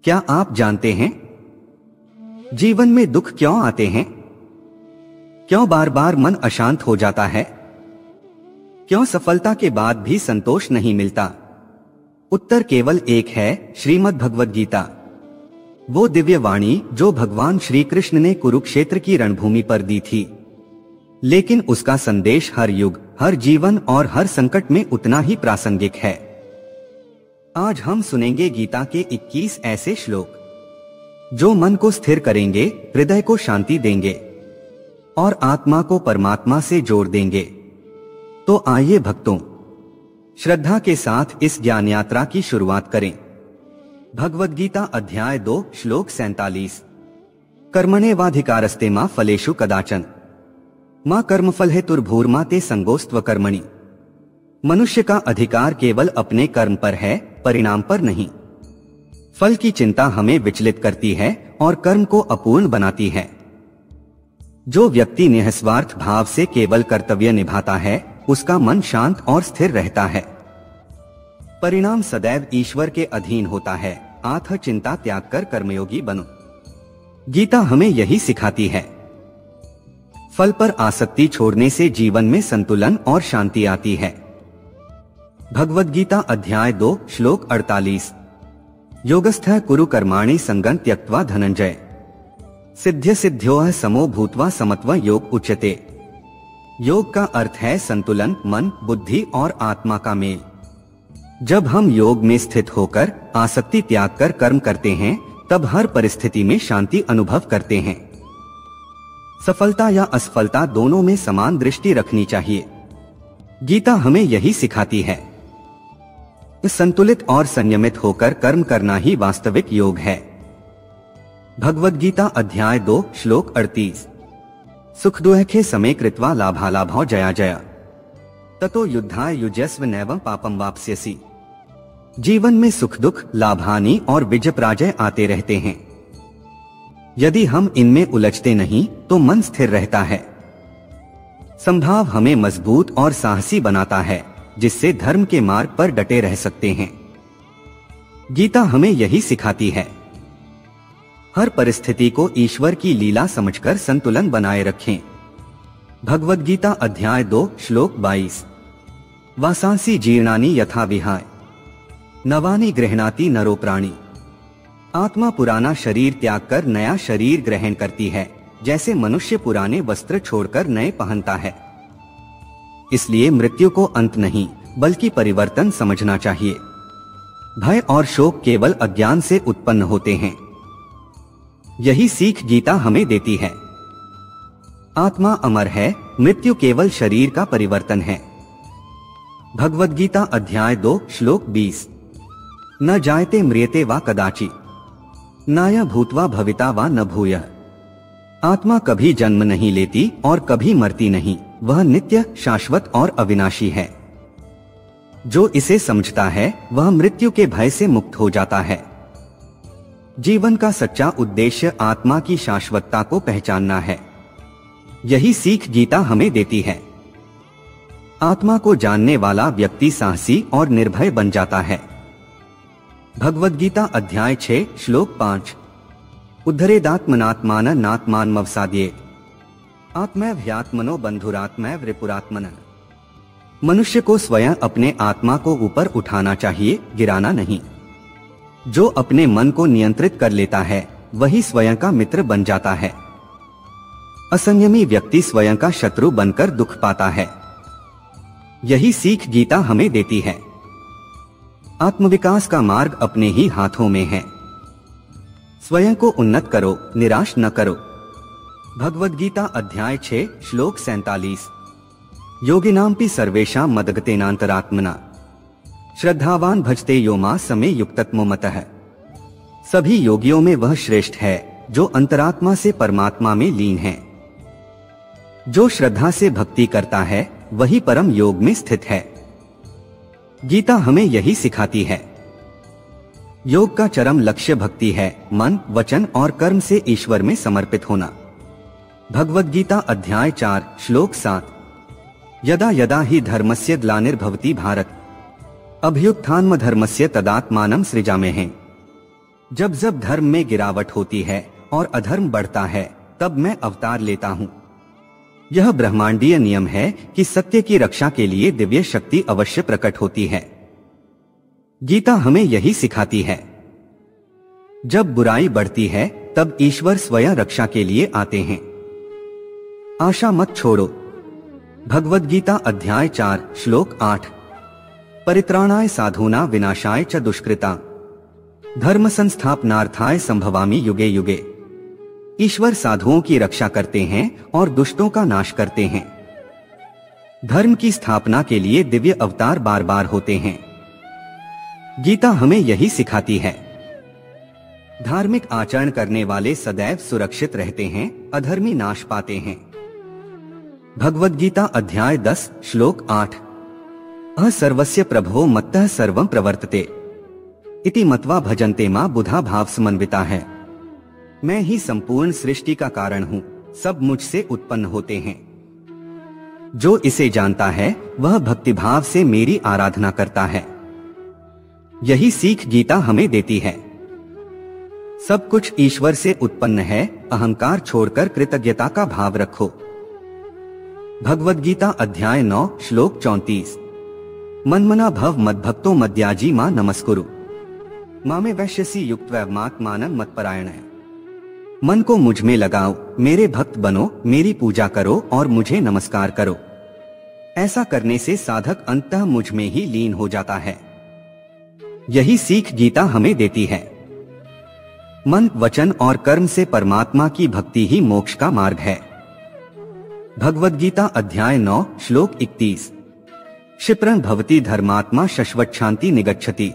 क्या आप जानते हैं जीवन में दुख क्यों आते हैं? क्यों बार बार मन अशांत हो जाता है? क्यों सफलता के बाद भी संतोष नहीं मिलता? उत्तर केवल एक है, श्रीमद् भगवद गीता। वो दिव्य वाणी जो भगवान श्री कृष्ण ने कुरुक्षेत्र की रणभूमि पर दी थी, लेकिन उसका संदेश हर युग, हर जीवन और हर संकट में उतना ही प्रासंगिक है। आज हम सुनेंगे गीता के 21 ऐसे श्लोक जो मन को स्थिर करेंगे, हृदय को शांति देंगे और आत्मा को परमात्मा से जोड़ देंगे। तो आइए भक्तों, श्रद्धा के साथ इस ज्ञान यात्रा की शुरुआत करें। भगवद गीता अध्याय 2 श्लोक 47। कर्मण्येवाधिकारस्ते मा फलेषु कदाचन मां कर्मफल हेतुर्भूर्मा ते संगोस्त्व कर्मणि। मनुष्य का अधिकार केवल अपने कर्म पर है, परिणाम पर नहीं। फल की चिंता हमें विचलित करती है और कर्म को अपूर्ण बनाती है। जो व्यक्ति निस्वार्थ भाव से केवल कर्तव्य निभाता है, उसका मन शांत और स्थिर रहता है। परिणाम सदैव ईश्वर के अधीन होता है। आत्म चिंता त्याग कर कर्मयोगी बनो। गीता हमें यही सिखाती है। फल पर आसक्ति छोड़ने से जीवन में संतुलन और शांति आती है। भगवद गीता अध्याय 2 श्लोक 48। योगस्थः कुरु कर्माणि संगं त्यक्त्वा धनंजय सिद्ध्य सिद्ध्योः समो भूत्वा समत्व योग उच्यते। योग का अर्थ है संतुलन, मन, बुद्धि और आत्मा का मेल। जब हम योग में स्थित होकर आसक्ति त्याग कर कर्म करते हैं, तब हर परिस्थिति में शांति अनुभव करते हैं। सफलता या असफलता दोनों में समान दृष्टि रखनी चाहिए। गीता हमें यही सिखाती है। संतुलित और संयमित होकर कर्म करना ही वास्तविक योग है। भगवद गीता अध्याय 2 श्लोक 38। सुख दुःखे समे कृत्वा लाभालाभौ जया जया ततो युद्धाय युज्यस्व नैवं पापं वाप्स्यसि। जीवन में सुख दुख, लाभ हानि और विजय पराजय आते रहते हैं। यदि हम इनमें उलझते नहीं तो मन स्थिर रहता है। संभाव हमें मजबूत और साहसी बनाता है, जिससे धर्म के मार्ग पर डटे रह सकते हैं। गीता हमें यही सिखाती है। हर परिस्थिति को ईश्वर की लीला समझकर संतुलन बनाए रखें। भगवद गीता अध्याय 2 श्लोक 22। वासांसि जीर्णानि यथा विहाय नवानि गृह्णाति नरो प्राणी। आत्मा पुराना शरीर त्याग कर नया शरीर ग्रहण करती है, जैसे मनुष्य पुराने वस्त्र छोड़कर नए पहनता है। इसलिए मृत्यु को अंत नहीं, बल्कि परिवर्तन समझना चाहिए। भय और शोक केवल अज्ञान से उत्पन्न होते हैं। यही सीख गीता हमें देती है। आत्मा अमर है, मृत्यु केवल शरीर का परिवर्तन है। भगवद गीता अध्याय 2 श्लोक 20। न जायते म्रियते वा कदाचि नाय भूत्वा भविता वा न भूयः। आत्मा कभी जन्म नहीं लेती और कभी मरती नहीं, वह नित्य, शाश्वत और अविनाशी है। जो इसे समझता है वह मृत्यु के भय से मुक्त हो जाता है। जीवन का सच्चा उद्देश्य आत्मा की शाश्वतता को पहचानना है। यही सीख गीता हमें देती है। आत्मा को जानने वाला व्यक्ति साहसी और निर्भय बन जाता है। भगवद गीता अध्याय 6 श्लोक 5। उद्धरेदात्मनात्मानं नात्मानमवसाद्येत आत्मैव्ह्यात्मनो बंधुरात्मैव रिपुरात्मनः। मनुष्य को स्वयं अपने आत्मा को ऊपर उठाना चाहिए, गिराना नहीं। जो अपने मन को नियंत्रित कर लेता है, वही स्वयं का मित्र बन जाता है। असंयमी व्यक्ति स्वयं का शत्रु बनकर दुख पाता है। यही सीख गीता हमें देती है। आत्मविकास का मार्ग अपने ही हाथों में है। स्वयं को उन्नत करो, निराश न करो। भगवद गीता अध्याय 6 श्लोक 47। योगिनांपि सर्वेषां मदगतेनांतरात्मना श्रद्धावान भजते यो मां समे युक्ततमो मतः। सभी योगियों में वह श्रेष्ठ है जो अंतरात्मा से परमात्मा में लीन है। जो श्रद्धा से भक्ति करता है वही परम योग में स्थित है। गीता हमें यही सिखाती है। योग का चरम लक्ष्य भक्ति है, मन, वचन और कर्म से ईश्वर में समर्पित होना। भगवद गीता अध्याय 4 श्लोक 7। यदा यदा हि धर्मस्य ग्लानिर्भवति भारत अभ्युत्थानमधर्मस्य तदात्मानं सृजाम्यहम्। जब जब धर्म में गिरावट होती है और अधर्म बढ़ता है तब मैं अवतार लेता हूँ। यह ब्रह्मांडीय नियम है कि सत्य की रक्षा के लिए दिव्य शक्ति अवश्य प्रकट होती है। गीता हमें यही सिखाती है। जब बुराई बढ़ती है तब ईश्वर स्वयं रक्षा के लिए आते हैं। आशा मत छोड़ो। भगवद गीता अध्याय 4 श्लोक 8। परित्राणाय साधूना विनाशाय च दुष्कृता धर्म संस्थापनार्थाय संभवामि युगे युगे। ईश्वर साधुओं की रक्षा करते हैं और दुष्टों का नाश करते हैं। धर्म की स्थापना के लिए दिव्य अवतार बार बार होते हैं। गीता हमें यही सिखाती है। धार्मिक आचरण करने वाले सदैव सुरक्षित रहते हैं, अधर्मी नाश पाते हैं। भगवद गीता अध्याय 10 श्लोक 8। सर्वस्य प्रभो मत्तः सर्वं प्रवर्तते इति मत्वा भजन्ते मां बुधा भाव समन्विता है। मैं ही संपूर्ण सृष्टि का कारण हूँ, सब मुझसे उत्पन्न होते हैं। जो इसे जानता है वह भक्तिभाव से मेरी आराधना करता है। यही सीख गीता हमें देती है। सब कुछ ईश्वर से उत्पन्न है, अहंकार छोड़कर कृतज्ञता का भाव रखो। भगवद गीता अध्याय 9 श्लोक 34। मनमना भव मद्भक्तो मद्याजी मां नमस्कुरु मामे वैश्यसी युक्त्वैवमात्मानं मत्परायण। मन को मुझ में लगाओ, मेरे भक्त बनो, मेरी पूजा करो और मुझे नमस्कार करो। ऐसा करने से साधक अंततः मुझ में ही लीन हो जाता है। यही सीख गीता हमें देती है। मन, वचन और कर्म से परमात्मा की भक्ति ही मोक्ष का मार्ग है। भगवद गीता अध्याय 9 श्लोक 31। क्षिप्रं भवति धर्मात्मा शश्वत् शांति निगच्छति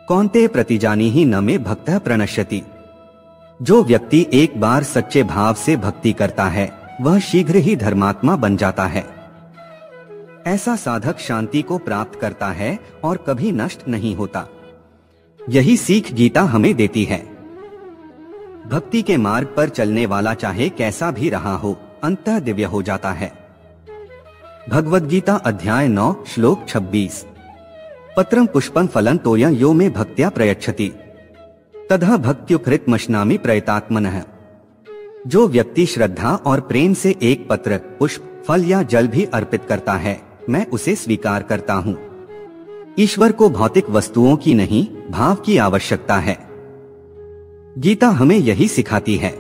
कौन्तेय प्रतिजानी ही न मे भक्तः प्रणश्यति। जो व्यक्ति एक बार सच्चे भाव से भक्ति करता है वह शीघ्र ही धर्मात्मा बन जाता है। ऐसा साधक शांति को प्राप्त करता है और कभी नष्ट नहीं होता। यही सीख गीता हमें देती है। भक्ति के मार्ग पर चलने वाला चाहे कैसा भी रहा हो, अंततः दिव्य हो जाता है। भगवद गीता अध्याय 9 श्लोक 26। पत्रं पुष्पं फलं तोयं यो मे भक्त्या प्रयच्छति ततः भक्त्युपहृतमश्नामि प्रयतात्मनः। जो व्यक्ति श्रद्धा और प्रेम से एक पत्र, पुष्प, फल या जल भी अर्पित करता है मैं उसे स्वीकार करता हूँ। ईश्वर को भौतिक वस्तुओं की नहीं, भाव की आवश्यकता है। गीता हमें यही सिखाती है।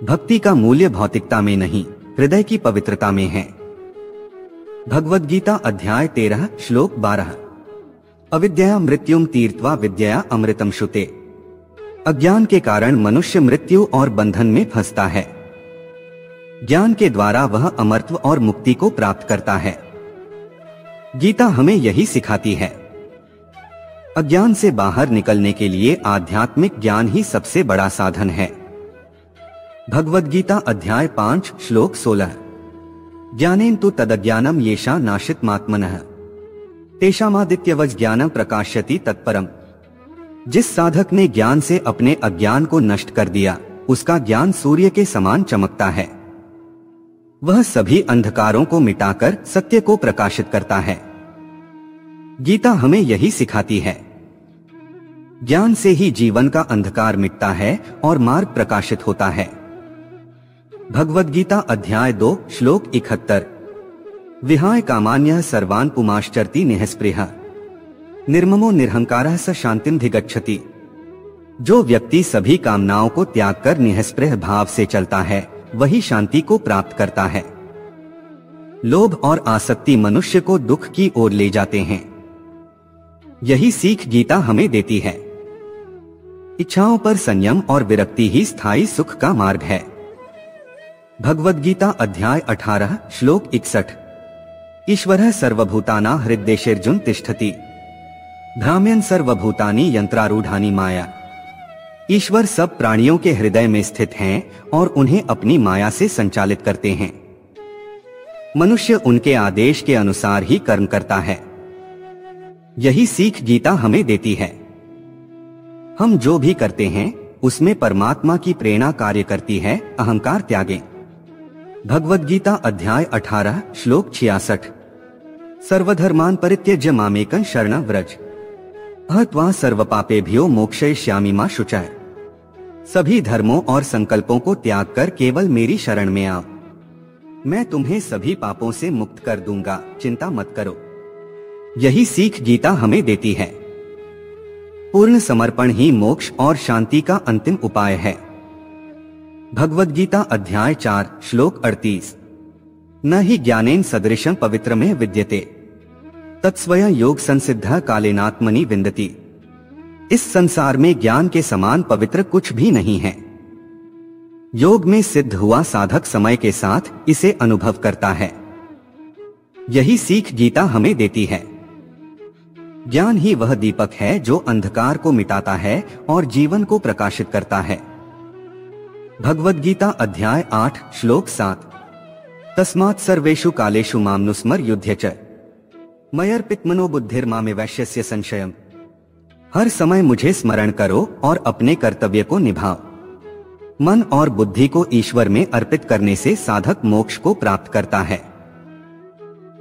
भक्ति का मूल्य भौतिकता में नहीं, हृदय की पवित्रता में है। भगवद गीता अध्याय 13 श्लोक 12। अविद्या मृत्युम तीर्त्वा विद्या अमृतम श्रुते। अज्ञान के कारण मनुष्य मृत्यु और बंधन में फंसता है। ज्ञान के द्वारा वह अमरत्व और मुक्ति को प्राप्त करता है। गीता हमें यही सिखाती है। अज्ञान से बाहर निकलने के लिए आध्यात्मिक ज्ञान ही सबसे बड़ा साधन है। भगवद गीता अध्याय 5 श्लोक 16। ज्ञानेन तु तदज्ञानम येषा नाशितमात्मनः तेषामादित्यवज् ज्ञानम प्रकाश्यति तत्परम। जिस साधक ने ज्ञान से अपने अज्ञान को नष्ट कर दिया उसका ज्ञान सूर्य के समान चमकता है। वह सभी अंधकारों को मिटाकर सत्य को प्रकाशित करता है। गीता हमें यही सिखाती है। ज्ञान से ही जीवन का अंधकार मिटता है और मार्ग प्रकाशित होता है। भगवद गीता अध्याय 2 श्लोक 71। विहाय कामान्यः सर्वान् पुमाश्चरति निःस्पृहः निर्ममो निरहंकारः स शांतिं धिगच्छति। जो व्यक्ति सभी कामनाओं को त्याग कर निःस्पृह भाव से चलता है वही शांति को प्राप्त करता है। लोभ और आसक्ति मनुष्य को दुख की ओर ले जाते हैं। यही सीख गीता हमें देती है। इच्छाओं पर संयम और विरक्ति ही स्थायी सुख का मार्ग है। भगवद गीता अध्याय 18 श्लोक 61। ईश्वरः सर्वभूतानां हृद्देशेऽर्जुन तिष्ठति भ्राम्यन् सर्वभूतानि यंत्रारूढ़ानि माया। ईश्वर सब प्राणियों के हृदय में स्थित हैं और उन्हें अपनी माया से संचालित करते हैं। मनुष्य उनके आदेश के अनुसार ही कर्म करता है। यही सीख गीता हमें देती है। हम जो भी करते हैं उसमें परमात्मा की प्रेरणा कार्य करती है। अहंकार त्यागें। भगवद गीता अध्याय 18 श्लोक 66। सर्वधर्मान् परित्यज्य मामेकं शरणं व्रज अहत्वा सर्वपापेभ्यो मोक्षयिष्यामि मा शुचः। सभी धर्मों और संकल्पों को त्याग कर केवल मेरी शरण में आओ, मैं तुम्हें सभी पापों से मुक्त कर दूंगा, चिंता मत करो। यही सीख गीता हमें देती है। पूर्ण समर्पण ही मोक्ष और शांति का अंतिम उपाय है। भगवद गीता अध्याय 4 श्लोक 38। न ही ज्ञानेन सदृशं पवित्रमेव विद्यते, तत्स्वयं योग संसिद्ध कालेनात्मनि विन्दति। इस संसार में ज्ञान के समान पवित्र कुछ भी नहीं है। योग में सिद्ध हुआ साधक समय के साथ इसे अनुभव करता है। यही सीख गीता हमें देती है। ज्ञान ही वह दीपक है जो अंधकार को मिटाता है और जीवन को प्रकाशित करता है। भगवद गीता अध्याय 8 श्लोक 7। तस्मात् सर्वेषु कालेषु मामनुस्मर युध्य च मयर्पित मनोबुद्धिर्मामे वैश्यस्य संशयम्। हर समय मुझे स्मरण करो और अपने कर्तव्य को निभाओ। मन और बुद्धि को ईश्वर में अर्पित करने से साधक मोक्ष को प्राप्त करता है।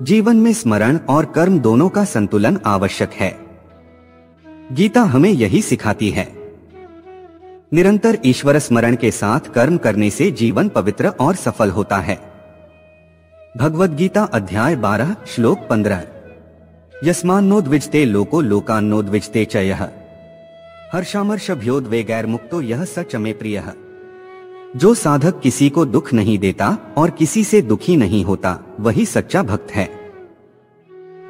जीवन में स्मरण और कर्म दोनों का संतुलन आवश्यक है। गीता हमें यही सिखाती है। निरंतर ईश्वर स्मरण के साथ कर्म करने से जीवन पवित्र और सफल होता है। भगवद गीता अध्याय 12 श्लोक 15। यस्मान्नोद्विजते लोको लोकान्नोद्विजते च यः हर्षामर्षभयोद्वेगैर्मुक्तो यः स च मे प्रियः। जो साधक किसी को दुख नहीं देता और किसी से दुखी नहीं होता, वही सच्चा भक्त है।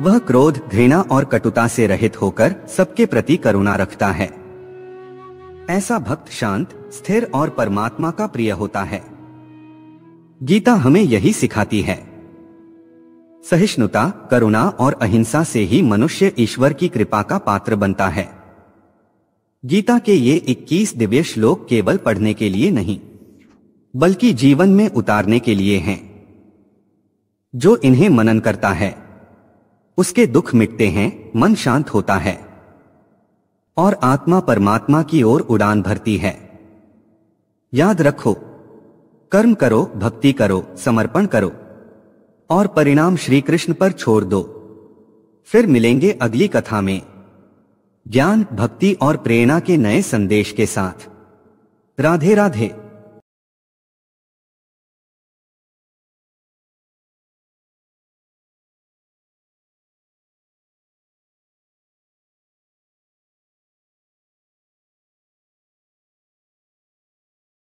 वह क्रोध, घृणा और कटुता से रहित होकर सबके प्रति करुणा रखता है। ऐसा भक्त शांत, स्थिर और परमात्मा का प्रिय होता है। गीता हमें यही सिखाती है। सहिष्णुता, करुणा और अहिंसा से ही मनुष्य ईश्वर की कृपा का पात्र बनता है। गीता के ये 21 दिव्य श्लोक केवल पढ़ने के लिए नहीं, बल्कि जीवन में उतारने के लिए हैं। जो इन्हें मनन करता है, उसके दुख मिटते हैं, मन शांत होता है और आत्मा परमात्मा की ओर उड़ान भरती है। याद रखो, कर्म करो, भक्ति करो, समर्पण करो और परिणाम श्री कृष्ण पर छोड़ दो। फिर मिलेंगे अगली कथा में ज्ञान, भक्ति और प्रेरणा के नए संदेश के साथ। राधे राधे।